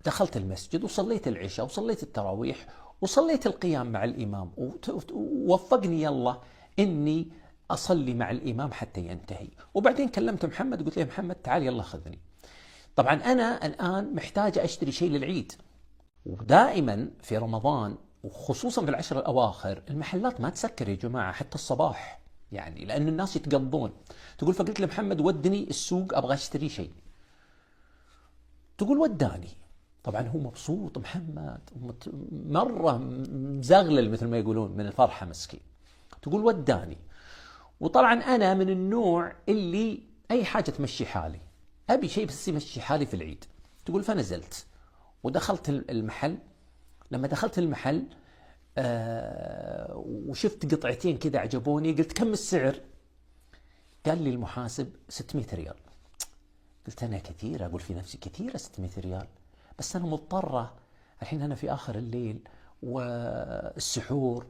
دخلت المسجد وصليت العشاء وصليت التراويح وصليت القيام مع الإمام، ووفقني الله إني أصلي مع الإمام حتى ينتهي. وبعدين كلمت محمد قلت له محمد تعال يلا خذني. طبعا أنا الآن محتاج أشتري شيء للعيد، ودائما في رمضان وخصوصا في العشر الأواخر المحلات ما تسكر يا جماعة حتى الصباح، يعني لأن الناس يتقضون. تقول فقلت لمحمد ودني السوق أبغى أشتري شيء. تقول وداني. طبعا هو مبسوط محمد، مرة مزغلل مثل ما يقولون من الفرحة مسكين. تقول وداني. وطبعا أنا من النوع اللي أي حاجة تمشي حالي، أبي شيء بس يمشي حالي في العيد. تقول فنزلت ودخلت المحل. لما دخلت المحل وشفت قطعتين كذا عجبوني، قلت كم السعر؟ قال لي المحاسب 600 ريال. قلت أنا كثير، أقول في نفسي كثيرة 600 ريال، بس أنا مضطرة الحين، أنا في آخر الليل والسحور